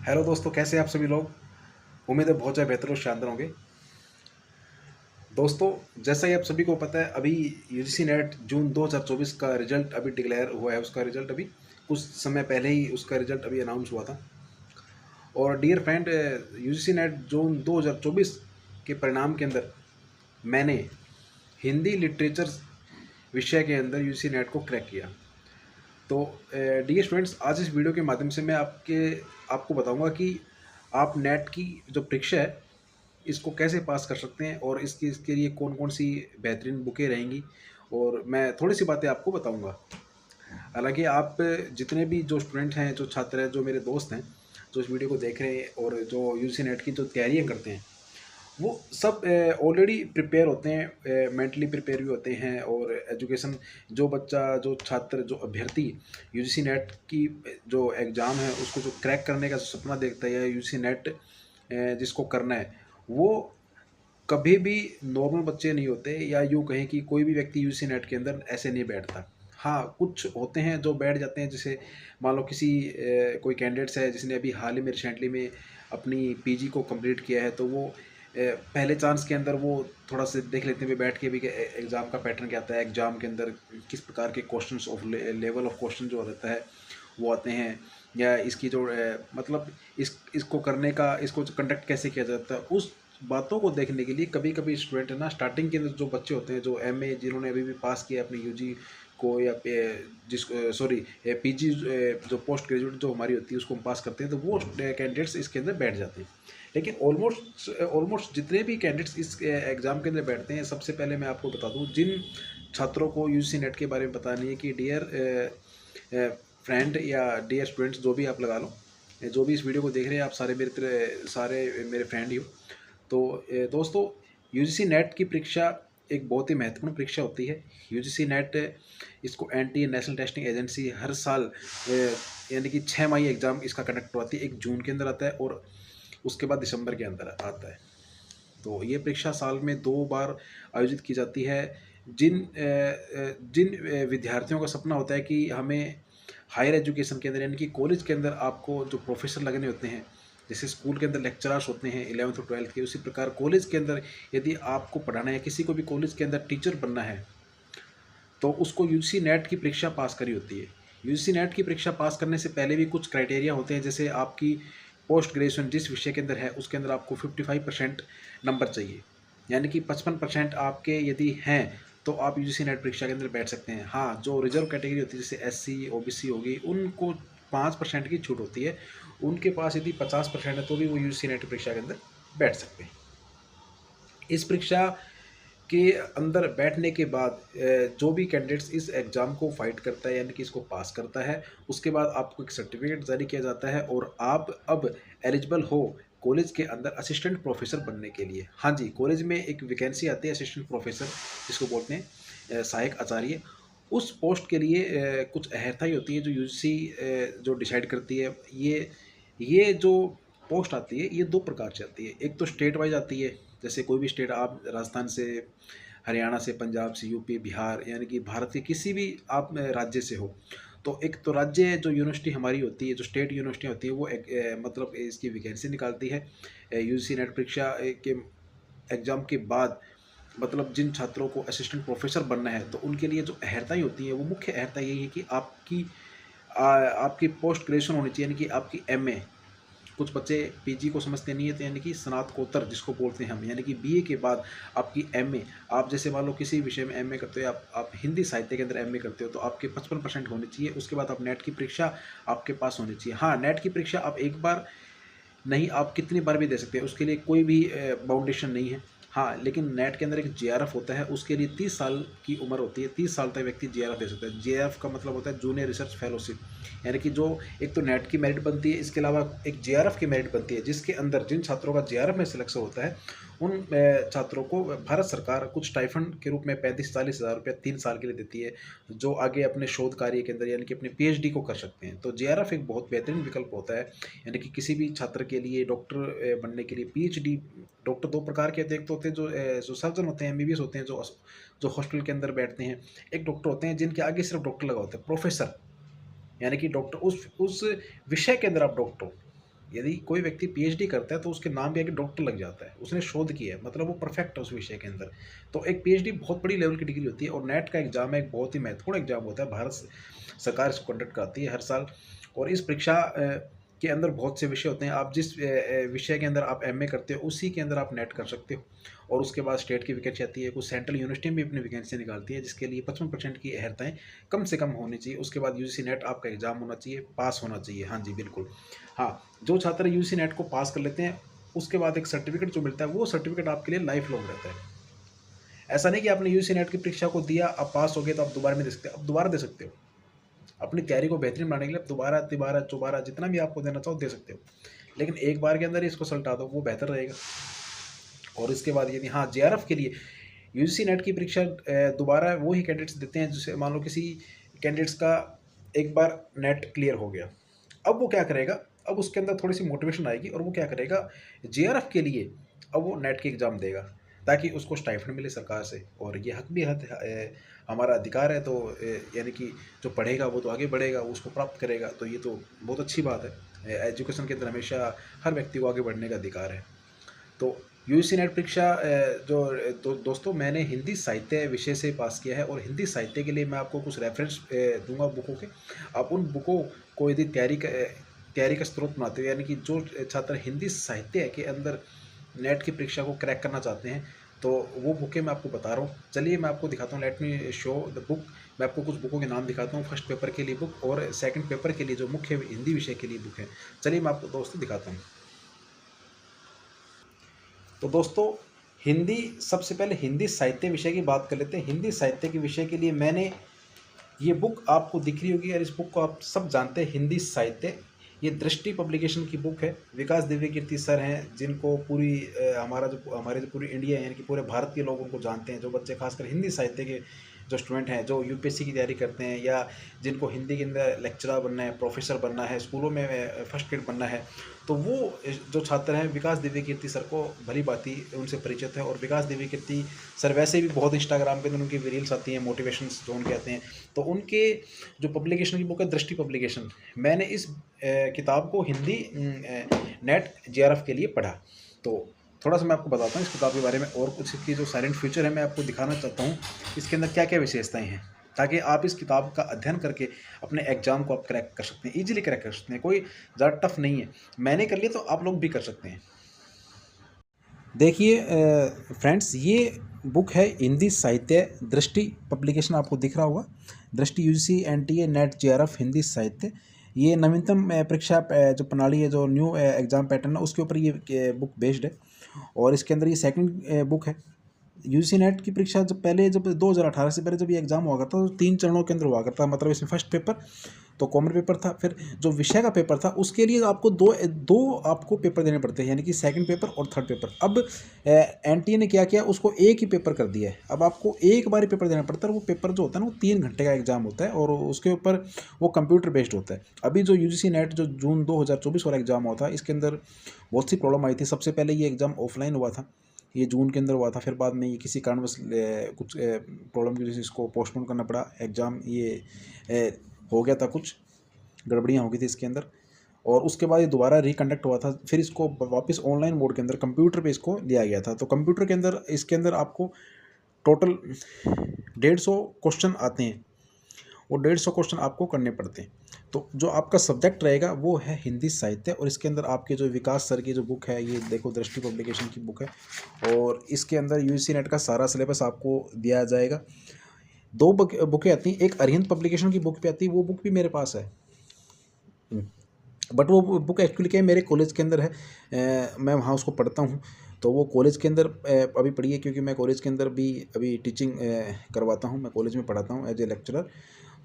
Hello दोस्तों, कैसे हैं आप सभी लोग। उम्मीद है बहुत ज़्यादा बेहतर और शानदार होंगे। दोस्तों, जैसा ही आप सभी को पता है, अभी यूजीसी नेट जून 2024 का रिजल्ट अभी डिक्लेयर हुआ है। उसका रिजल्ट अभी कुछ समय पहले ही उसका रिजल्ट अभी अनाउंस हुआ था। और डियर फ्रेंड, यूजीसी नेट जून 2024 के परिणाम के अंदर मैंने हिंदी लिटरेचर विषय के अंदर यूजीसी नेट को क्रैक किया। तो डियर स्टूडेंट्स, आज इस वीडियो के माध्यम से मैं आपको बताऊंगा कि आप नेट की जो परीक्षा है इसको कैसे पास कर सकते हैं और इसके लिए कौन कौन सी बेहतरीन बुकें रहेंगी, और मैं थोड़ी सी बातें आपको बताऊंगा। हालांकि आप जितने भी जो स्टूडेंट हैं, जो छात्र हैं, जो मेरे दोस्त हैं, जो इस वीडियो को देख रहे हैं और जो यूजी नेट की जो तैयारियां करते हैं, वो सब ऑलरेडी प्रिपेयर होते हैं, मेंटली प्रिपेयर भी होते हैं। और एजुकेशन, जो बच्चा, जो छात्र, जो अभ्यर्थी यूजीसी नेट की जो एग्ज़ाम है उसको जो क्रैक करने का जो सपना देखता है, या यूजीसी नेट जिसको करना है, वो कभी भी नॉर्मल बच्चे नहीं होते, या यूँ कहें कि कोई भी व्यक्ति यूजीसी नेट के अंदर ऐसे नहीं बैठता। हाँ, कुछ होते हैं जो बैठ जाते हैं, जैसे मान लो किसी कोई कैंडिडेट्स है जिसने अभी हाल ही में रिसेंटली में अपनी पीजी को कंप्लीट किया है, तो वो पहले चांस के अंदर वो थोड़ा सा देख लेते हैं बैठ के भी कि एग्ज़ाम का पैटर्न क्या आता है, एग्ज़ाम के अंदर किस प्रकार के questions of level of question जो रहता है वो आते हैं, या इसकी जो मतलब इसको करने का, इसको कंडक्ट कैसे किया जाता है, उस बातों को देखने के लिए कभी कभी स्टूडेंट है ना, स्टार्टिंग के अंदर जो बच्चे होते हैं, जो एमए जिन्होंने अभी भी पास किया अपने यूजी को, या जिस सॉरी पीजी जो पोस्ट ग्रेजुएट जो हमारी होती है उसको हम पास करते हैं, तो वो कैंडिडेट्स इसके अंदर बैठ जाते हैं। लेकिन ऑलमोस्ट जितने भी कैंडिडेट्स इस एग्ज़ाम के अंदर बैठते हैं, सबसे पहले मैं आपको बता दूं, जिन छात्रों को यूजीसी नेट के बारे में बतानी है कि डियर फ्रेंड या डियर स्टूडेंट्स, जो भी आप लगा लो, जो भी इस वीडियो को देख रहे हैं, आप सारे मेरे फ्रेंड ही हो। तो दोस्तों, यूजीसी नेट की परीक्षा एक बहुत ही महत्वपूर्ण परीक्षा होती है। यूजीसी नेट, इसको एनटीए नेशनल टेस्टिंग एजेंसी हर साल यानी कि 6 माही एग्ज़ाम इसका कंडक्ट करवाती है। एक जून के अंदर आता है और उसके बाद दिसंबर के अंदर आता है। तो ये परीक्षा साल में 2 बार आयोजित की जाती है। जिन विद्यार्थियों का सपना होता है कि हमें हायर एजुकेशन के अंदर, यानी कि कॉलेज के अंदर आपको जो प्रोफेसर लगने होते हैं, जैसे स्कूल के अंदर लेक्चरर्स होते हैं 11th और 12th के, उसी प्रकार कॉलेज के अंदर यदि आपको पढ़ाना है, किसी को भी कॉलेज के अंदर टीचर बनना है, तो उसको यूजीसी नेट की परीक्षा पास करी होती है। यूजीसी नेट की परीक्षा पास करने से पहले भी कुछ क्राइटेरिया होते हैं, जैसे आपकी पोस्ट ग्रेजुएशन जिस विषय के अंदर है उसके अंदर आपको 55% नंबर चाहिए, यानी कि 55% आपके यदि हैं तो आप यूजीसी नेट परीक्षा के अंदर बैठ सकते हैं। हाँ, जो रिजर्व कैटेगरी होती है, जैसे एससी ओबीसी होगी, उनको 5% की छूट होती है। उनके पास यदि 50% है तो भी वो यूजीसी नेट परीक्षा के अंदर बैठ सकते हैं। इस परीक्षा के अंदर बैठने के बाद जो भी कैंडिडेट्स इस एग्ज़ाम को फाइट करता है, यानी कि इसको पास करता है, उसके बाद आपको एक सर्टिफिकेट जारी किया जाता है और आप अब एलिजिबल हो कॉलेज के अंदर असिस्टेंट प्रोफेसर बनने के लिए। हाँ जी, कॉलेज में एक वैकेंसी आती है असिस्टेंट प्रोफेसर, जिसको बोलते हैं सहायक आचार्य। उस पोस्ट के लिए कुछ अहर्ताएँ होती है जो यूजीसी जो डिसाइड करती है। ये जो पोस्ट आती है ये 2 प्रकार से आती है। एक तो स्टेट वाइज आती है, जैसे कोई भी स्टेट, आप राजस्थान से, हरियाणा से, पंजाब से, यूपी, बिहार, यानी कि भारत के किसी भी आप राज्य से हो, तो एक तो राज्य जो यूनिवर्सिटी हमारी होती है, जो स्टेट यूनिवर्सिटी होती है, वो एक मतलब इसकी वैकेंसी निकालती है यूजीसी नेट परीक्षा के एग्ज़ाम के बाद। मतलब जिन छात्रों को असिस्टेंट प्रोफेसर बनना है, तो उनके लिए जो अहर्ताएँ होती हैं, वो मुख्य अहर्ता यही है कि आपकी पोस्ट ग्रेजुएशन होनी चाहिए, यानी कि आपकी एमए। कुछ बच्चे पीजी को समझते नहीं है, तो यानी कि स्नातकोत्तर जिसको बोलते हैं हम, यानी कि बीए के बाद आपकी एमए। आप जैसे मान लो किसी विषय में एमए करते हो, आप हिंदी साहित्य के अंदर एमए करते हो, तो आपके 55% होने चाहिए। उसके बाद आप नेट की परीक्षा आपके पास होनी चाहिए। हाँ, नेट की परीक्षा आप एक बार नहीं, आप कितनी बार भी दे सकते हैं, उसके लिए कोई भी बाउंडेशन नहीं है। हाँ, लेकिन नेट के अंदर एक जेआरएफ होता है, उसके लिए 30 साल की उम्र होती है। 30 साल तक व्यक्ति जेआरएफ दे सकता है। जेआरएफ का मतलब होता है जूनियर रिसर्च फेलोशिप, यानी कि जो एक तो नेट की मेरिट बनती है, इसके अलावा एक जेआरएफ की मेरिट बनती है, जिसके अंदर जिन छात्रों का जेआरएफ में सिलेक्शन होता है, उन छात्रों को भारत सरकार कुछ स्टाइफंड के रूप में 35-40 हज़ार रुपये 3 साल के लिए देती है, जो आगे अपने शोध कार्य के अंदर, यानी कि अपने पीएचडी को कर सकते हैं। तो जेआरएफ एक बहुत बेहतरीन विकल्प होता है, यानी कि किसी भी छात्र के लिए, डॉक्टर बनने के लिए। पीएचडी डॉक्टर 2 प्रकार के होते हैं। एक तो होते हैं जो सर्जन होते हैं, एमबीबीएस होते हैं, जो हॉस्टल के अंदर बैठते हैं। एक डॉक्टर होते हैं जिनके आगे सिर्फ डॉक्टर लगा होता है, प्रोफेसर, यानी कि डॉक्टर उस विषय के अंदर आप डॉक्टर हो। यदि कोई व्यक्ति पीएचडी करता है तो उसके नाम भी आगे डॉक्टर लग जाता है, उसने शोध किया है, मतलब वो परफेक्ट है उस विषय के अंदर। तो एक पीएचडी बहुत बड़ी लेवल की डिग्री होती है। और नेट का एग्जाम एक बहुत ही महत्वपूर्ण एग्जाम होता है, भारत सरकार इसको कंडक्ट कराती है हर साल। और इस परीक्षा के अंदर बहुत से विषय होते हैं। आप जिस विषय के अंदर आप एमए करते हो उसी के अंदर आप नेट कर सकते हो। और उसके बाद स्टेट की वैकेंसी आती है, कुछ सेंट्रल यूनिवर्सिटी भी अपनी वैकेंसी निकालती है, जिसके लिए 55% की अहर्ताएँ कम से कम होनी चाहिए। उसके बाद यूजीसी नेट आपका एग्जाम होना चाहिए, पास होना चाहिए। हाँ जी, बिल्कुल। हाँ, जो छात्र यूजीसी नेट को पास कर लेते हैं उसके बाद एक सर्टिफिकेट जो मिलता है, वो सर्टिफिकेट आपके लिए लाइफ लॉन्ग रहता है। ऐसा नहीं कि आपने यूजीसी नेट की परीक्षा को दिया, अब पास हो गए तो आप दोबारा नहीं दे सकते, अब दोबारा दे सकते हो। अपनी तैयारी को बेहतरीन बनाने के लिए आप दोबारा तिबारा चौबारा जितना भी आपको देना चाहो दे सकते हो, लेकिन एक बार के अंदर ही इसको सलटा दो, वो बेहतर रहेगा। और इसके बाद यदि हाँ, जेआरएफ के लिए यूजीसी नेट की परीक्षा दोबारा वो ही कैंडिडेट्स देते हैं, जैसे मान लो किसी कैंडिडेट्स का एक बार नेट क्लियर हो गया, अब वो क्या करेगा, अब उसके अंदर थोड़ी सी मोटिवेशन आएगी और वो क्या करेगा, जेआरएफ के लिए अब वो नेट की एग्ज़ाम देगा, ताकि उसको स्टाइफंड मिले सरकार से। और ये हक भी हमारा अधिकार है। तो यानी कि जो पढ़ेगा वो तो आगे बढ़ेगा, वो उसको प्राप्त करेगा। तो ये तो बहुत अच्छी बात है। एजुकेशन के अंदर हमेशा हर व्यक्ति को आगे बढ़ने का अधिकार है। तो यूजीसी नेट परीक्षा दोस्तों मैंने हिंदी साहित्य विषय से पास किया है। और हिंदी साहित्य के लिए मैं आपको कुछ रेफरेंस दूंगा बुकों के। आप उन बुकों को यदि तैयारी का स्रोत बनाते हो, यानी कि जो छात्र हिंदी साहित्य के अंदर नेट की परीक्षा को क्रैक करना चाहते हैं, तो वो बुकें मैं आपको बता रहा हूँ। चलिए मैं आपको दिखाता हूँ, let me show the book. मैं आपको कुछ बुकों के नाम दिखाता हूँ, फर्स्ट पेपर के लिए बुक और सेकंड पेपर के लिए जो मुख्य हिंदी विषय के लिए बुक है। चलिए मैं आपको दोस्तों दिखाता हूँ। तो दोस्तों हिंदी, सबसे पहले हिंदी साहित्य विषय की बात कर लेते हैं। हिंदी साहित्य के विषय के लिए मैंने ये बुक आपको दिख रही होगी, और इस बुक को आप सब जानते हैं, हिंदी साहित्य। ये दृष्टि पब्लिकेशन की बुक है। विकास दिव्य कीर्ति सर हैं, जिनको पूरी हमारे जो पूरी इंडिया यानी कि पूरे भारत के लोग उनको जानते हैं। जो बच्चे खासकर हिंदी साहित्य के जो स्टूडेंट हैं, जो यूपीएससी की तैयारी करते हैं, या जिनको हिंदी के अंदर लेक्चरर बनना है, प्रोफेसर बनना है, स्कूलों में फर्स्ट ग्रेड बनना है, तो वो जो छात्र हैं विकास दिव्य कीर्ति सर को भली भांति उनसे परिचित है। और विकास दिव्य कीर्ति सर वैसे भी बहुत इंस्टाग्राम पे उनकी रील्स आती हैं, मोटिवेशंस जो उनके आते हैं। तो उनके जो पब्लिकेशन की बुक है दृष्टि पब्लिकेशन, मैंने इस किताब को हिंदी नेट जेआरएफ के लिए पढ़ा। तो थोड़ा सा मैं आपको बताता हूँ इस किताब के बारे में, और कुछ इसकी जो साइलेंट फ्यूचर है मैं आपको दिखाना चाहता हूँ, इसके अंदर क्या क्या विशेषताएं हैं, ताकि आप इस किताब का अध्ययन करके अपने एग्जाम को आप क्रैक कर सकते हैं, इजीली क्रैक कर सकते हैं। कोई ज़्यादा टफ नहीं है, मैंने कर लिया तो आप लोग भी कर सकते हैं। देखिए फ्रेंड्स, ये बुक है हिंदी साहित्य, दृष्टि पब्लिकेशन आपको दिख रहा होगा, दृष्टि UGC NTA net JRF Hindi साहित्य। ये नवीनतम परीक्षा जो प्रणाली है, जो न्यू एग्ज़ाम पैटर्न है, उसके ऊपर ये बुक बेस्ड है। और इसके अंदर ये सेकंड बुक है। यूजीसी नेट की परीक्षा जब 2018 से पहले जब ये एग्ज़ाम हुआ करता तो 3 चरणों के अंदर हुआ करता, मतलब इसमें फर्स्ट पेपर तो कॉमन पेपर था, फिर जो विषय का पेपर था उसके लिए आपको दो आपको पेपर देने पड़ते हैं, यानी कि सेकंड पेपर और थर्ड पेपर। अब एनटीए ने क्या किया, उसको एक ही पेपर कर दिया है। अब आपको एक बार ही पेपर देना पड़ता है, और वो पेपर जो होता है ना वो 3 घंटे का एग्जाम होता है, और उसके ऊपर वो कंप्यूटर बेस्ड होता है। अभी जो यूजीसी नेट जो जून 2024 वाला एग्जाम हुआ था, इसके अंदर बहुत सी प्रॉब्लम आई थी। सबसे पहले ये एग्ज़ाम ऑफलाइन हुआ था, ये जून के अंदर हुआ था, फिर बाद में ये किसी कारणवश कुछ प्रॉब्लम की वजह से इसको पोस्टपोन करना पड़ा एग्ज़ाम। ये हो गया था, कुछ गड़बड़ियाँ हो गई थी इसके अंदर, और उसके बाद ये दोबारा रिकंडक्ट हुआ था। फिर इसको वापस ऑनलाइन मोड के अंदर कंप्यूटर पे इसको लिया गया था। तो कंप्यूटर के अंदर इसके अंदर आपको टोटल 150 क्वेश्चन आते हैं, वो 150 क्वेश्चन आपको करने पड़ते हैं। तो जो आपका सब्जेक्ट रहेगा वो है हिंदी साहित्य, और इसके अंदर आपके जो विकास सर की जो बुक है, ये देखो दृष्टि पब्लिकेशन की बुक है, और इसके अंदर यूजीसी नेट का सारा सिलेबस आपको दिया जाएगा। 2 बुकें आती हैं, एक अरिहंत पब्लिकेशन की बुक भी आती है, वो बुक भी मेरे पास है, बट वो बुक एक्चुअली क्या है मेरे कॉलेज के अंदर है, मैं वहाँ उसको पढ़ता हूँ। तो वो कॉलेज के अंदर अभी पढ़ी है, क्योंकि मैं कॉलेज के अंदर भी अभी टीचिंग करवाता हूँ, मैं कॉलेज में पढ़ाता हूँ एज ए लेक्चरर।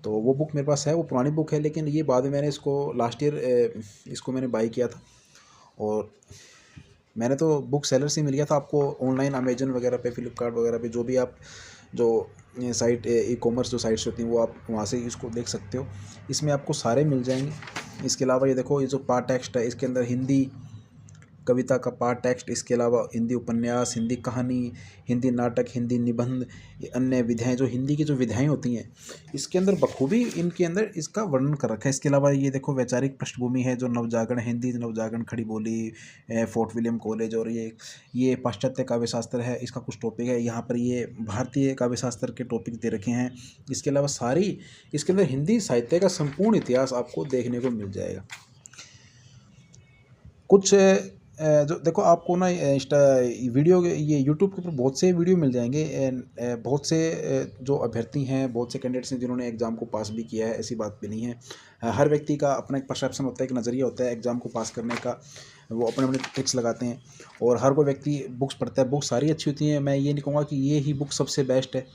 तो वो बुक मेरे पास है, वो पुरानी बुक है, लेकिन ये बाद में मैंने इसको लास्ट ईयर इसको मैंने बाई किया था, और मैंने तो बुक सेलर से मिल गया था। आपको ऑनलाइन अमेजन वगैरह पे, फ्लिपकार्ट वगैरह पे, जो भी आप जो साइट ई कॉमर्स जो साइट्स होती हैं, वो आप वहाँ से इसको देख सकते हो। इसमें आपको सारे मिल जाएंगे। इसके अलावा ये देखो, ये जो पार्ट टेक्स्ट है, इसके अंदर हिंदी कविता का पाठ टेक्स्ट, इसके अलावा हिंदी उपन्यास, हिंदी कहानी, हिंदी नाटक, हिंदी निबंध, अन्य विधाएं, जो हिंदी की जो विधाएं होती हैं इसके अंदर बखूबी इनके अंदर इसका वर्णन कर रखा है। इसके अलावा ये देखो वैचारिक पृष्ठभूमि है, जो नवजागरण हिंदी, नवजागरण खड़ी बोली, फोर्ट विलियम कॉलेज, और ये पाश्चात्य काव्य शास्त्र है, इसका कुछ टॉपिक है। यहाँ पर ये भारतीय काव्य शास्त्र के टॉपिक दे रखे हैं। इसके अलावा सारी इसके अंदर हिंदी साहित्य का संपूर्ण इतिहास आपको देखने को मिल जाएगा। कुछ जो देखो आपको ना इंस्टा वीडियो, ये यूट्यूब के ऊपर बहुत से वीडियो मिल जाएंगे, बहुत से जो अभ्यर्थी हैं, बहुत से कैंडिडेट्स हैं जिन्होंने एग्ज़ाम को पास भी किया है, ऐसी बात भी नहीं है। हर व्यक्ति का अपना एक परसेप्शन होता है, एक नज़रिया होता है एग्ज़ाम को पास करने का, वो अपने अपने ट्रिक्स लगाते हैं, और हर कोई व्यक्ति बुक्स पढ़ता है। बुक्स सारी अच्छी होती हैं, मैं ये नहीं कहूँगा कि ये ही बुक सबसे बेस्ट है,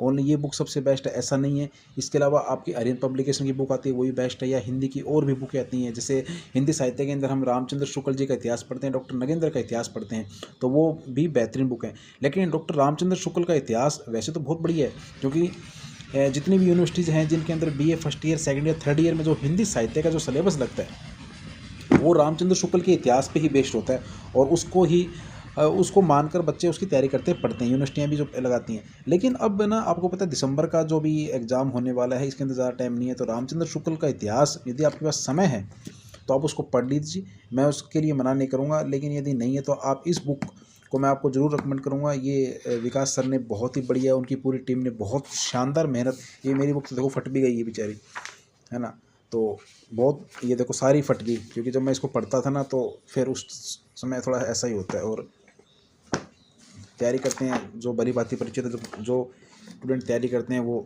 ओनली ये बुक सबसे बेस्ट है, ऐसा नहीं है। इसके अलावा आपकी आर्यन पब्लिकेशन की बुक आती है, वही बेस्ट है, या हिंदी की और भी बुकें आती हैं। जैसे हिंदी साहित्य के अंदर हम रामचंद्र शुक्ल जी का इतिहास पढ़ते हैं, डॉक्टर नगेंद्र का इतिहास पढ़ते हैं, तो वो भी बेहतरीन बुक है। लेकिन डॉक्टर रामचंद्र शुक्ल का इतिहास वैसे तो बहुत बढ़िया है, क्योंकि जितनी भी यूनिवर्सिटीज़ हैं जिनके अंदर BA first year, second year, third year में जो हिंदी साहित्य का जो सिलेबस लगता है वो रामचंद्र शुक्ल के इतिहास पे ही बेस्ड होता है, और उसको मानकर बच्चे उसकी तैयारी करते हैं, पढ़ते हैं, यूनिवर्सिटियाँ भी जो लगाती हैं। लेकिन अब ना आपको पता है दिसंबर का जो भी एग्ज़ाम होने वाला है, इसके अंदर ज़्यादा टाइम नहीं है, तो रामचंद्र शुक्ल का इतिहास यदि आपके पास समय है तो आप उसको पढ़ लीजिए, मैं उसके लिए मना नहीं करूँगा। लेकिन यदि नहीं है तो आप इस बुक को मैं आपको ज़रूर रिकमेंड करूँगा। ये विकास सर ने बहुत ही बढ़िया, उनकी पूरी टीम ने बहुत शानदार मेहनत, ये मेरी बुक तो देखो फट भी गई है बेचारी, है ना, तो बहुत, ये देखो सारी फट गई, क्योंकि जब मैं इसको पढ़ता था ना तो फिर उस समय थोड़ा ऐसा ही होता है। और तैयारी करते हैं जो भली भांति परिचित है, जो स्टूडेंट तैयारी करते हैं वो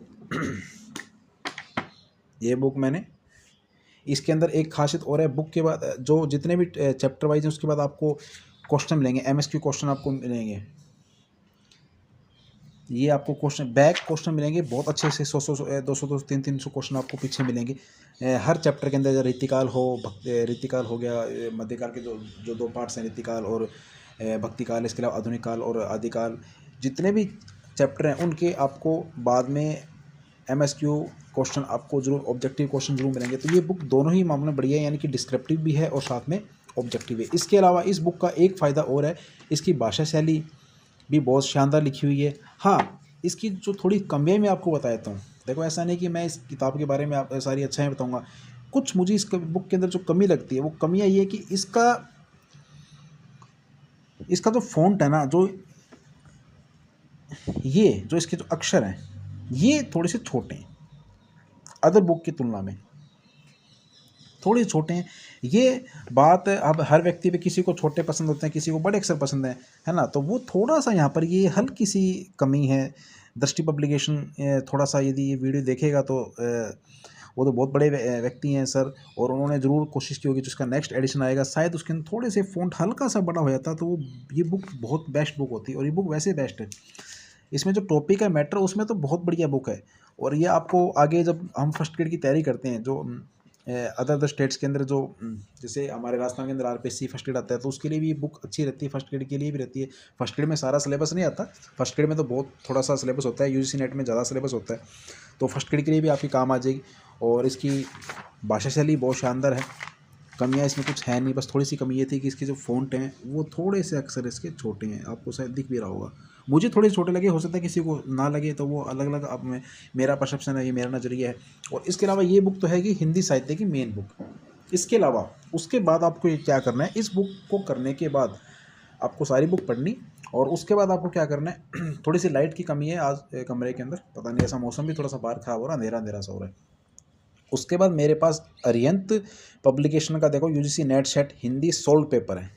ये बुक मैंने, इसके अंदर एक खासियत और है, बुक के बाद जो जितने भी चैप्टर वाइज हैं उसके बाद आपको क्वेश्चन मिलेंगे, MSQ क्वेश्चन आपको मिलेंगे। ये आपको क्वेश्चन बैक क्वेश्चन मिलेंगे बहुत अच्छे से, 100 200 300 क्वेश्चन आपको पीछे मिलेंगे हर चैप्टर के अंदर। रीतिकाल रीतिकाल हो गया, मध्यकाल के जो दो पार्ट्स हैं, रीतिकाल और भक्तिकाल, इसके अलावा आधुनिक काल और आदिकाल, जितने भी चैप्टर हैं उनके आपको बाद में MSQ क्वेश्चन आपको जरूर, ऑब्जेक्टिव क्वेश्चन जरूर मिलेंगे। तो ये बुक दोनों ही मामले बढ़िया है, यानी कि डिस्क्रिप्टिव भी है और साथ में ऑब्जेक्टिव है। इसके अलावा इस बुक का एक फ़ायदा और है, इसकी भाषा शैली भी बहुत शानदार लिखी हुई है। हाँ, इसकी जो थोड़ी कमियाँ मैं आपको बता देता हूँ। देखो ऐसा नहीं कि मैं इस किताब के बारे में आप सारी अच्छाई बताऊँगा, कुछ मुझे इस बुक के अंदर जो कमी लगती है वो कमियाँ ये है कि इसका जो फ़ॉन्ट है ना, जो इसके जो अक्षर हैं ये थोड़े से छोटे हैं, अदर बुक की तुलना में थोड़े छोटे हैं। ये बात अब हर व्यक्ति पे, किसी को छोटे पसंद होते हैं, किसी को बड़े अक्षर पसंद है ना, तो वो थोड़ा सा यहाँ पर ये हल्की सी कमी है। दृष्टि पब्लिकेशन थोड़ा सा, यदि ये वीडियो देखेगा तो वो तो बहुत बड़े व्यक्ति हैं सर, और उन्होंने ज़रूर कोशिश की होगी जिसका नेक्स्ट एडिशन आएगा शायद उसके अंदर थोड़े से फ़ॉन्ट हल्का सा बड़ा हो जाता, तो वो ये बुक बहुत बेस्ट बुक होती है। और ये बुक वैसे बेस्ट है, इसमें जो टॉपिक है मैटर उसमें तो बहुत बढ़िया बुक है। और ये आपको आगे जब हम फर्स्ट ग्रेड की तैयारी करते हैं, जो अदर स्टेट्स के अंदर जो जैसे हमारे राजस्थान के अंदर RPSC फर्स्ट ग्रेड आता है, तो उसके लिए भी बुक अच्छी रहती है, फर्स्ट ग्रेड के लिए भी रहती है। फर्स्ट ग्रेड में सारा सिलेबस नहीं आता, फर्स्ट ग्रेड में तो बहुत थोड़ा सा सिलेबस होता है, UGC नेट में ज़्यादा सिलेबस होता है, तो फर्स्ट ग्रेड के लिए भी आपकी काम आ जाएगी। और इसकी भाषा शैली बहुत शानदार है, कमियाँ इसमें कुछ है नहीं, बस थोड़ी सी कमी ये थी कि इसके जो फ़ॉन्ट हैं वो थोड़े से अक्सर इसके छोटे हैं, आपको शायद दिख भी रहा होगा, मुझे थोड़े छोटे लगे, हो सकता है किसी को ना लगे, तो वो अलग अलग, अब मेरा परसेप्शन है, ये मेरा नज़रिया है। और इसके अलावा ये बुक तो है कि हिंदी साहित्य की मेन बुक। इसके अलावा उसके बाद आपको ये क्या करना है, इस बुक को करने के बाद आपको सारी बुक पढ़नी, और उसके बाद आपको क्या करना है थोड़ी सी लाइट की कमी है आज कमरे के अंदर, पता नहीं, ऐसा मौसम भी थोड़ा सा बाहर ख़राब हो रहा है, अंधेरा अंधेरा सा हो रहा है। उसके बाद मेरे पास अरियंत पब्लिकेशन का देखो UGC net set Hindi solved paper है,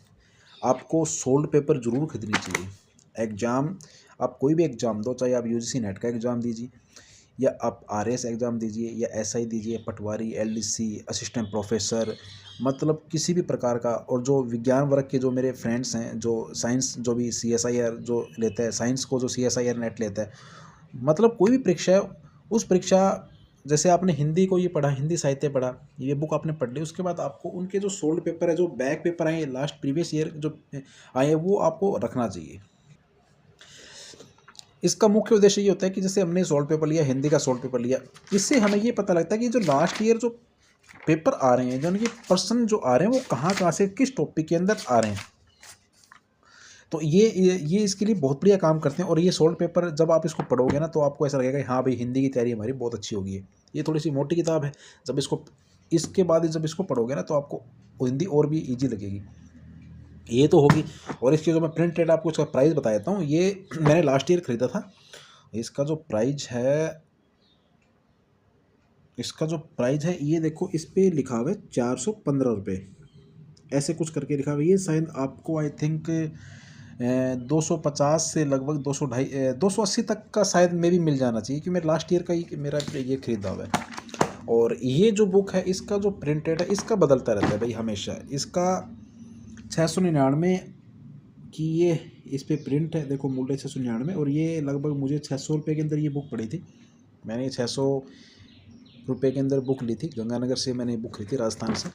आपको सोल्ड पेपर ज़रूर खरीदनी चाहिए। एग्ज़ाम, आप कोई भी एग्ज़ाम दो, चाहे आप UGC नेट का एग्ज़ाम दीजिए, या आप RS एग्ज़ाम दीजिए, या SI दीजिए, पटवारी, LDC, असिस्टेंट प्रोफेसर, मतलब किसी भी प्रकार का। और जो विज्ञान वर्ग के जो मेरे फ्रेंड्स हैं, जो साइंस जो भी CSIR जो लेता है, साइंस को जो CSIR नेट लेता है, मतलब कोई भी परीक्षा है, उस परीक्षा, जैसे आपने हिंदी को ये पढ़ा, हिंदी साहित्य पढ़ा, ये बुक आपने पढ़ ली, उसके बाद आपको उनके जो सोल्ड पेपर है, जो बैक पेपर आए लास्ट प्रीवियस ईयर जो आए, वो आपको रखना चाहिए। इसका मुख्य उद्देश्य ये होता है कि जैसे हमने सोल्ड पेपर लिया, हिंदी का सोल्ड पेपर लिया, इससे हमें ये पता लगता है कि जो लास्ट ईयर जो पेपर आ रहे हैं, यानी कि प्रश्न जो आ रहे हैं वो कहाँ कहाँ से किस टॉपिक के अंदर आ रहे हैं। तो ये इसके लिए बहुत बढ़िया काम करते हैं। और ये सोल्ड पेपर जब आप इसको पढ़ोगे ना तो आपको ऐसा लगेगा कि हाँ भाई हिंदी की तैयारी हमारी बहुत अच्छी होगी है। ये थोड़ी सी मोटी किताब है, जब इसके बाद जब इसको पढ़ोगे ना तो आपको हिंदी और भी ईजी लगेगी। ये तो होगी। और इसकी जो मैं प्रिंट रेट आपको इसका प्राइस बता देता हूँ। ये मैंने लास्ट ईयर ख़रीदा था। इसका जो प्राइस है ये देखो, इस पर लिखा हुआ है 415 रुपये, ऐसे कुछ करके लिखा हुआ है। ये शायद आपको आई थिंक 250 से लगभग 200 ढाई 280 तक का शायद में भी मिल जाना चाहिए, क्योंकि मेरे लास्ट ईयर का ही मेरा ये खरीदा हुआ है। और ये जो बुक है इसका जो प्रिंट रेट है इसका बदलता रहता है भाई हमेशा। इसका 699 की ये इस पर प्रिंट है, देखो मूल्य 699। और ये लगभग मुझे 600 रुपये के अंदर ये बुक पड़ी थी। मैंने 600 रुपये के अंदर बुक ली थी, गंगानगर से मैंने बुक ली थी, राजस्थान से।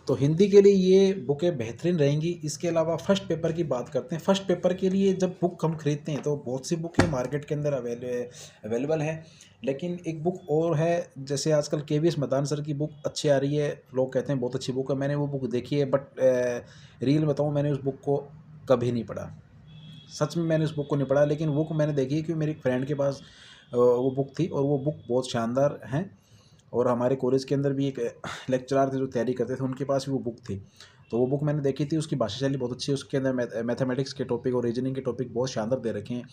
तो हिंदी के लिए ये बुकें बेहतरीन रहेंगी। इसके अलावा फर्स्ट पेपर की बात करते हैं। फर्स्ट पेपर के लिए जब बुक हम खरीदते हैं तो बहुत सी बुकें मार्केट के अंदर अवेलेबल है, लेकिन एक बुक और है, जैसे आजकल KVS मैदान सर की बुक अच्छी आ रही है, लोग कहते हैं बहुत अच्छी बुक है। मैंने वो बुक देखी है, बट रियल बताऊँ मैंने उस बुक को कभी नहीं पढ़ा। सच में मैंने उस बुक को नहीं पढ़ा, लेकिन बुक मैंने देखी है क्योंकि मेरे एक फ्रेंड के पास वो बुक थी, और वो बुक बहुत शानदार है। और हमारे कॉलेज के अंदर भी एक लेक्चरर थे जो तैयारी करते थे, उनके पास भी वो बुक थी। तो वो बुक मैंने देखी थी, उसकी भाषा शैली बहुत अच्छी है, उसके अंदर मैथमेटिक्स के टॉपिक और रीजनिंग के टॉपिक बहुत शानदार दे रखे हैं।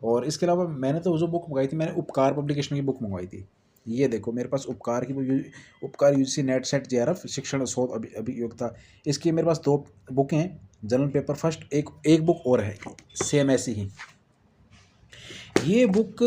और इसके अलावा मैंने तो जो बुक मंगाई थी, मैंने उपकार पब्लिकेशन की बुक मंगवाई थी। ये देखो मेरे पास उपकार की उपकार UGC नेट सेट JRF शिक्षण शोध अभियोग्यता, इसकी मेरे पास 2 बुकें हैं। जनरल पेपर फर्स्ट, एक बुक और है सेम ऐसी ही। ये बुक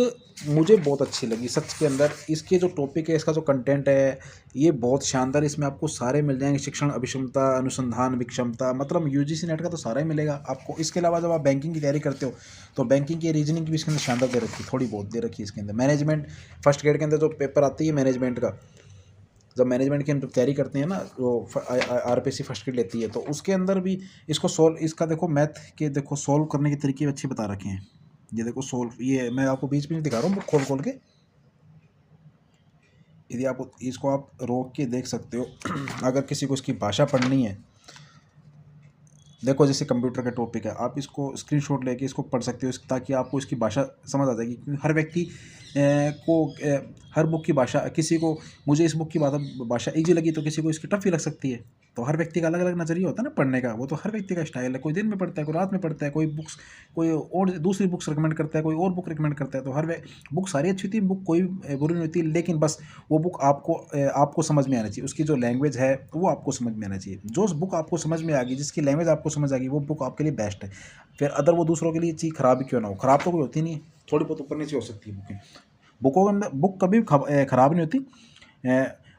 मुझे बहुत अच्छी लगी सच के अंदर। इसके जो टॉपिक है, इसका जो कंटेंट है, ये बहुत शानदार। इसमें आपको सारे मिल जाएंगे, शिक्षण अभिक्षमता, अनुसंधान विक्षमता, मतलब UGC नेट का तो सारा ही मिलेगा आपको। इसके अलावा जब आप बैंकिंग की तैयारी करते हो तो बैंकिंग की रीजनिंग की भी इसके अंदर शानदार दे रखी है, थोड़ी बहुत दे रखी है इसके अंदर। मैनेजमेंट फर्स्ट ग्रेड के अंदर जो पेपर आती है मैनेजमेंट का, जब मैनेजमेंट की हम तैयारी करते हैं ना, वो RPSC फर्स्ट ग्रेड लेती है, तो उसके अंदर भी इसका देखो मैथ के देखो सोल्व करने के तरीके अच्छे बता रखे हैं। ये देखो सोल्व, ये मैं आपको बीच में दिखा रहा हूँ बुक खोल के। यदि आप इसको आप रोक के देख सकते हो अगर किसी को इसकी भाषा पढ़नी है, देखो जैसे कंप्यूटर का टॉपिक है, आप इसको स्क्रीनशॉट लेके इसको पढ़ सकते हो, ताकि आपको इसकी भाषा समझ आ जाएगी। क्योंकि हर व्यक्ति हर बुक की भाषा, किसी को मुझे इस बुक की भाषा ईजी लगी तो किसी को इसकी टफ ही लग सकती है। तो हर व्यक्ति का अलग अलग नज़रिया होता है ना पढ़ने का, वो तो हर व्यक्ति का स्टाइल है। कोई दिन में पढ़ता है, कोई रात में पढ़ता है, कोई और दूसरी बुक्स रिकमेंड करता है, कोई और बुक रिकमेंड करता है। तो बुक सारी अच्छी होती है, बुक कोई बुरी नहीं होती, लेकिन बस वो बुक आपको समझ में आना चाहिए। उसकी जो लैंग्वेज है वो आपको समझ में आना चाहिए। जो बुक आपको समझ में आ गई, जिसकी लैंग्वेज आपको समझ आ गई, वो बुक आपके लिए बेस्ट है। फिर अदर वो दूसरों के लिए चीज़ खराब ही क्यों ना हो, खराब तो कोई होती नहीं है, थोड़ी बहुत ऊपर नीचे हो सकती है बुकें। बुकों के अंदर बुक कभी ख़राब नहीं होती।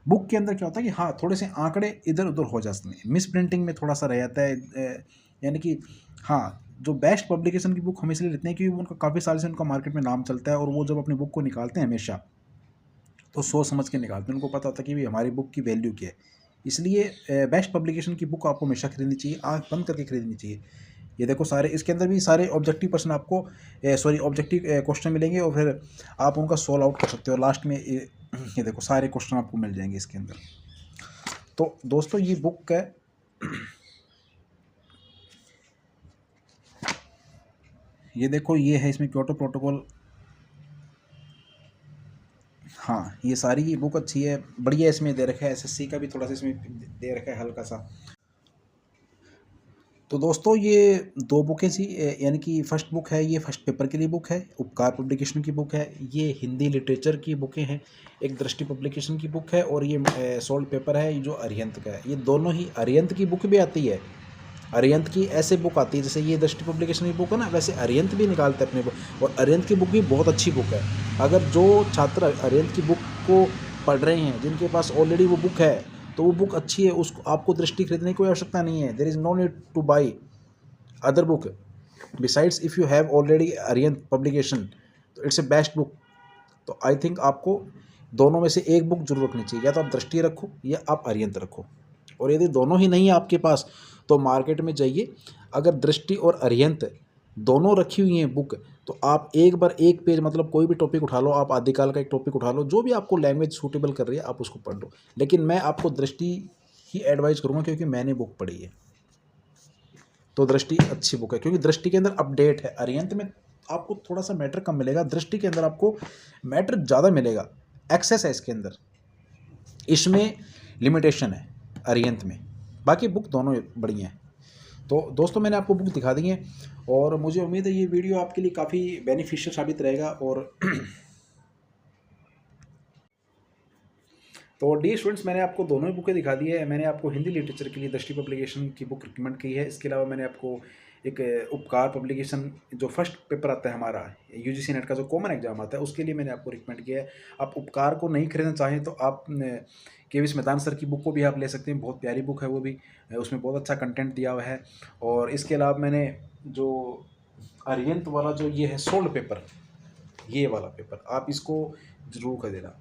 बुक के अंदर क्या होता है कि हाँ थोड़े से आंकड़े इधर उधर हो जाते हैं, मिस प्रिंटिंग में थोड़ा सा रह जाता है। यानी कि हाँ, जो बेस्ट पब्लिकेशन की बुक हम इसलिए लेते हैं क्योंकि उनका काफ़ी साल से उनका मार्केट में नाम चलता है, और वो जब अपनी बुक को निकालते हैं हमेशा तो सोच समझ के निकालते हैं। उनको पता होता है कि भाई हमारी बुक की वैल्यू क्या है। इसलिए बेस्ट पब्लिकेशन की बुक आपको हमेशा खरीदनी चाहिए, आँख बंद करके खरीदनी चाहिए। ये देखो सारे इसके अंदर भी सारे ऑब्जेक्टिव प्रश्न आपको ऑब्जेक्टिव क्वेश्चन मिलेंगे, और फिर आप उनका सोल्व आउट कर सकते हो लास्ट में। ये देखो सारे क्वेश्चन आपको मिल जाएंगे इसके अंदर। तो दोस्तों ये बुक है, ये देखो ये है, इसमें क्योटो प्रोटोकॉल। हाँ ये सारी ये बुक अच्छी है, बढ़िया। इसमें दे रखा है SSC का भी थोड़ा सा इसमें दे रखा है हल्का सा। तो दोस्तों ये 2 बुकें थी, यानी कि फर्स्ट बुक है, ये फर्स्ट पेपर के लिए बुक है, उपकार पब्लिकेशन की बुक है। ये हिंदी लिटरेचर की बुकें हैं, एक दृष्टि पब्लिकेशन की बुक है, और ये सोल्ड पेपर है जो अरिहंत का है। ये दोनों ही, अरिहंत की बुक भी आती है, अरिहंत की ऐसे बुक आती है जैसे ये दृष्टि पब्लिकेशन की बुक है ना, वैसे अरिहंत भी निकालते हैं अपने बुक। और अरिहंत की बुक भी बहुत अच्छी बुक है। अगर जो छात्र अरिहंत की बुक को पढ़ रहे हैं, जिनके पास ऑलरेडी वो बुक है, तो वो बुक अच्छी है, उसको आपको दृष्टि खरीदने की कोई आवश्यकता नहीं है। There is no need to buy other book besides if you have already Arihant publication, तो इट्स ए बेस्ट बुक। तो आई थिंक आपको दोनों में से एक बुक जरूर रखनी चाहिए, या तो आप दृष्टि रखो या आप अरिहंत रखो। और यदि दोनों ही नहीं है आपके पास तो मार्केट में जाइए, अगर दृष्टि और अरिहंत दोनों रखी हुई हैं बुक, तो आप एक बार एक पेज मतलब कोई भी टॉपिक उठा लो, आप आदिकाल का एक टॉपिक उठा लो, जो भी आपको लैंग्वेज सूटेबल कर रही है आप उसको पढ़ लो। लेकिन मैं आपको दृष्टि ही एडवाइस करूँगा क्योंकि मैंने बुक पढ़ी है, तो दृष्टि अच्छी बुक है क्योंकि दृष्टि के अंदर अपडेट है। अरिहंत में आपको थोड़ा सा मैटर कम मिलेगा, दृष्टि के अंदर आपको मैटर ज़्यादा मिलेगा, एक्सेस है इसके अंदर, इसमें लिमिटेशन है अरिहंत में। बाकी बुक दोनों बढ़िया हैं। तो दोस्तों मैंने आपको बुक दिखा दी है और मुझे उम्मीद है ये वीडियो आपके लिए काफ़ी बेनिफिशियल साबित रहेगा। और तो डी स्टूडेंट्स, मैंने आपको दोनों ही बुकें दिखा दी है। मैंने आपको हिंदी लिटरेचर के लिए दृष्टि पब्लिकेशन की बुक रिकमेंड की है। इसके अलावा मैंने आपको एक उपकार पब्लिकेशन जो फर्स्ट पेपर आता है हमारा यूजीसी नेट का जो कॉमन एग्जाम आता है उसके लिए मैंने आपको रिकमेंड किया है। आप उपकार को नहीं खरीदना चाहें तो आप केवीएस मैदान सर की बुक को भी आप ले सकते हैं, बहुत प्यारी बुक है वो भी, उसमें बहुत अच्छा कंटेंट दिया हुआ है। और इसके अलावा मैंने जो अरिहंत वाला जो ये है सोल्ड पेपर, ये वाला पेपर आप इसको ज़रूर खरीदेना,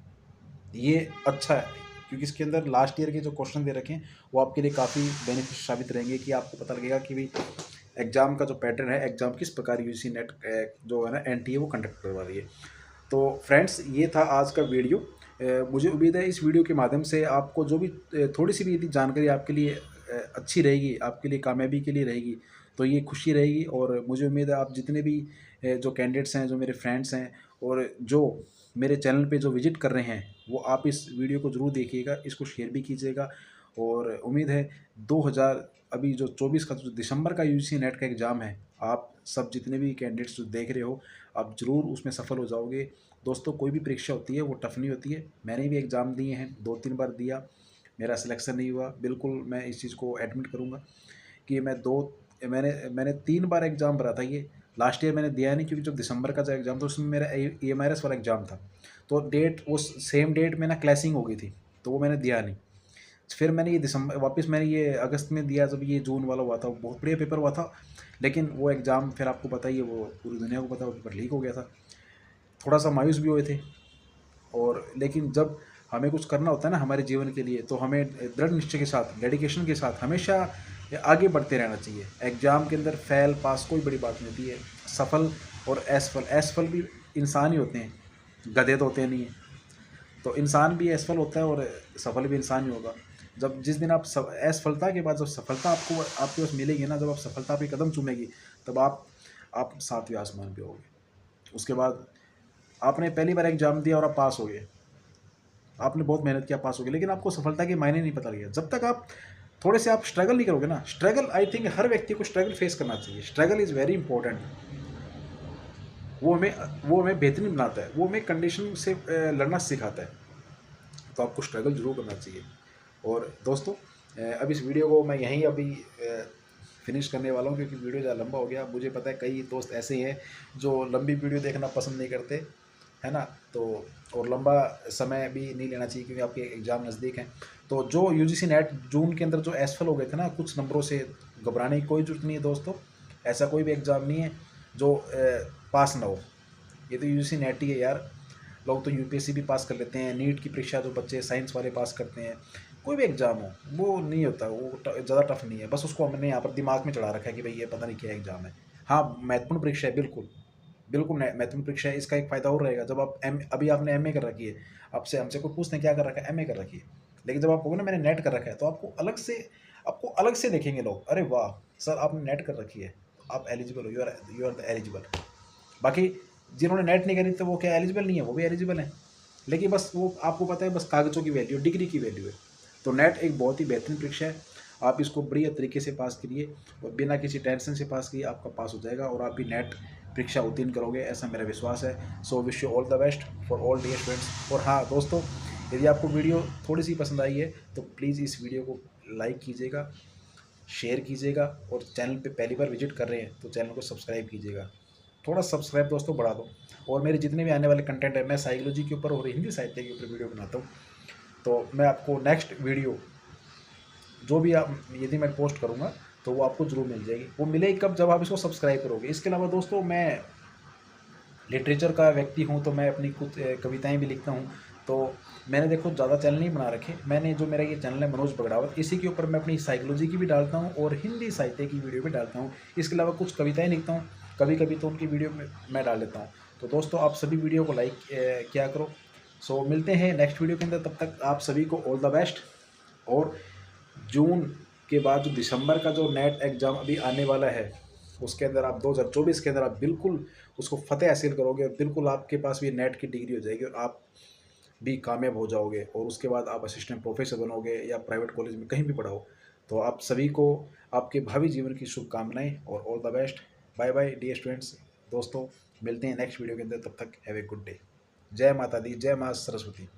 ये अच्छा है क्योंकि इसके अंदर लास्ट ईयर के जो क्वेश्चन दे रखे हैं वो आपके लिए काफ़ी बेनिफिट साबित रहेंगे कि आपको पता लगेगा कि भाई एग्ज़ाम का जो पैटर्न है, एग्ज़ाम किस प्रकार यूजीसी नेट जो है ना एनटीए वो कंडक्ट करवा रही है। तो फ्रेंड्स ये था आज का वीडियो। मुझे उम्मीद है इस वीडियो के माध्यम से आपको जो भी थोड़ी सी भी यदि जानकारी आपके लिए अच्छी रहेगी, आपके लिए कामयाबी के लिए रहेगी, तो ये खुशी रहेगी। और मुझे उम्मीद है आप जितने भी जो कैंडिडेट्स हैं, जो मेरे फ्रेंड्स हैं और जो मेरे चैनल पे जो विजिट कर रहे हैं, वो आप इस वीडियो को ज़रूर देखिएगा, इसको शेयर भी कीजिएगा। और उम्मीद है 2000 अभी जो 24 का जो दिसंबर का यूजीसी नेट का एग्ज़ाम है, आप सब जितने भी कैंडिडेट्स जो देख रहे हो आप ज़रूर उसमें सफल हो जाओगे। दोस्तों कोई भी परीक्षा होती है वो टफ नहीं होती है, मैंने भी एग्ज़ाम दिए हैं, 2-3 बार दिया, मेरा सिलेक्शन नहीं हुआ। बिल्कुल मैं इस चीज़ को एडमिट करूँगा कि मैंने 3 बार एग्ज़ाम भरा था। ये लास्ट ईयर मैंने दिया नहीं क्योंकि जब दिसंबर का जो एग्ज़ाम था उसमें मेरा EMRS वाला एग्ज़ाम था, तो डेट वो सेम डेट में ना क्लैशिंग हो गई थी, तो वो मैंने दिया नहीं। फिर मैंने ये दिसंबर वापस मैंने ये अगस्त में दिया, जब ये जून वाला हुआ था, वो बहुत बढ़िया पेपर हुआ था। लेकिन वो एग्ज़ाम फिर आपको पता ही है, वो पूरी दुनिया को पता है, वो पेपर लीक हो गया था। थोड़ा सा मायूस भी हुए थे। और लेकिन जब हमें कुछ करना होता है ना हमारे जीवन के लिए, तो हमें दृढ़ निश्चय के साथ, डेडिकेशन के साथ हमेशा आगे बढ़ते रहना चाहिए। एग्ज़ाम के अंदर फेल पास कोई बड़ी बात नहीं होती है, सफल और असफल, असफल भी इंसान ही होते हैं, गधे तो होते नहीं हैं। तो इंसान भी असफल होता है और सफल भी इंसान ही होगा। जब जिस दिन आप असफलता के बाद जब सफलता आपको आपके पास मिलेगी ना, जब आप सफलता पे कदम चूमेगी, तब आप सातवें आसमान पे होगे। उसके बाद आपने पहली बार एग्जाम दिया और आप पास हो गए, आपने बहुत मेहनत किया, पास हो गए, लेकिन आपको सफलता के मायने नहीं पता लगे जब तक आप थोड़े से आप स्ट्रगल नहीं करोगे ना। स्ट्रगल, आई थिंक हर व्यक्ति को स्ट्रगल फेस करना चाहिए, स्ट्रगल इज़ वेरी इंपॉर्टेंट। वो हमें बेहतरीन बनाता है, वो हमें कंडीशन से लड़ना सिखाता है, तो आपको स्ट्रगल जरूर करना चाहिए। और दोस्तों अब इस वीडियो को मैं यहीं अभी फिनिश करने वाला हूँ क्योंकि वीडियो ज़्यादा लंबा हो गया। मुझे पता है कई दोस्त ऐसे हैं जो लंबी वीडियो देखना पसंद नहीं करते, है ना, तो और लंबा समय भी नहीं लेना चाहिए क्योंकि आपके एग्ज़ाम नज़दीक हैं। तो जो यूजीसी नेट जून के अंदर जो असफल हो गए थे ना कुछ नंबरों से, घबराने की कोई ज़रूरत नहीं है दोस्तों। ऐसा कोई भी एग्ज़ाम नहीं है जो पास ना हो, ये तो यूजीसी नेट ही है यार। लोग तो यूपीएससी भी पास कर लेते हैं, नीट की परीक्षा जो बच्चे साइंस वाले पास करते हैं, कोई भी एग्ज़ाम हो वो नहीं होता, वो ज़्यादा टफ नहीं है। बस उसको हमने यहाँ पर दिमाग में चढ़ा रखा है कि भाई ये पता नहीं क्या एग्ज़ाम है। हाँ महत्वपूर्ण परीक्षा है, बिल्कुल बिल्कुल महत्वपूर्ण परीक्षा है। इसका एक फ़ायदा और रहेगा, जब आप अभी आपने एमए कर रखी है, आपसे हमसे कोई पूछते हैं क्या कर रखा है, एमए कर रखी है, लेकिन जब आप कहोगे ना मैंने नेट कर रखा है, तो आपको अलग से देखेंगे लोग, अरे वाह सर आपने नेट कर रखी है, आप एलिजिबल हो, यू आर द एलिजिबल। बाकी जिन्होंने नेट नहीं करी तो वो क्या एलिजिबल नहीं है, वो भी एलिजिबल हैं, लेकिन बस वो आपको पता है बस कागज़ों की वैल्यू, डिग्री की वैल्यू है। तो नेट एक बहुत ही बेहतरीन परीक्षा है, आप इसको बढ़िया तरीके से पास करिए और बिना किसी टेंशन से पास किए आपका पास हो जाएगा और आप भी नेट परीक्षा उत्तीर्ण करोगे, ऐसा मेरा विश्वास है। So wish you all the best for all dear students. और हाँ दोस्तों, यदि आपको वीडियो थोड़ी सी पसंद आई है तो प्लीज़ इस वीडियो को लाइक कीजिएगा, शेयर कीजिएगा, और चैनल पे पहली बार विजिट कर रहे हैं तो चैनल को सब्सक्राइब कीजिएगा। थोड़ा सब्सक्राइब दोस्तों बढ़ा दो। और मेरे जितने भी आने वाले कंटेंट है, मैं साइकोलॉजी के ऊपर और हिंदी साहित्य के ऊपर वीडियो बनाता हूँ, तो मैं आपको नेक्स्ट वीडियो जो भी आप यदि मैं पोस्ट करूँगा तो वो आपको ज़रूर मिल जाएगी। वो मिलेगी कब, जब आप इसको सब्सक्राइब करोगे। इसके अलावा दोस्तों मैं लिटरेचर का व्यक्ति हूँ, तो मैं अपनी कुछ कविताएं भी लिखता हूँ। तो मैंने देखो ज़्यादा चैनल नहीं बना रखे, मैंने जो मेरा ये चैनल है मनोज बगड़ावत, इसी के ऊपर मैं अपनी साइकोलॉजी की भी डालता हूँ और हिंदी साहित्य की वीडियो भी डालता हूँ। इसके अलावा कुछ कविताएं लिखता हूँ, कभी कभी तो उनकी वीडियो में मैं डाल लेता हूँ। तो दोस्तों आप सभी वीडियो को लाइक किया करो। सो मिलते हैं नेक्स्ट वीडियो के अंदर, तब तक आप सभी को ऑल द बेस्ट। और जून के बाद जो दिसंबर का जो नेट एग्ज़ाम अभी आने वाला है, उसके अंदर आप 2024 के अंदर आप बिल्कुल उसको फ़तेह हासिल करोगे, और बिल्कुल आपके पास भी नेट की डिग्री हो जाएगी और आप भी कामयाब हो जाओगे, और उसके बाद आप असिस्टेंट प्रोफेसर बनोगे या प्राइवेट कॉलेज में कहीं भी पढ़ाओ। तो आप सभी को आपके भावी जीवन की शुभकामनाएं और all the best. Bye bye dear students. दोस्तों मिलते हैं नेक्स्ट वीडियो के अंदर, तब तक हैव ए गुड डे। जय माता दी, जय माँ सरस्वती।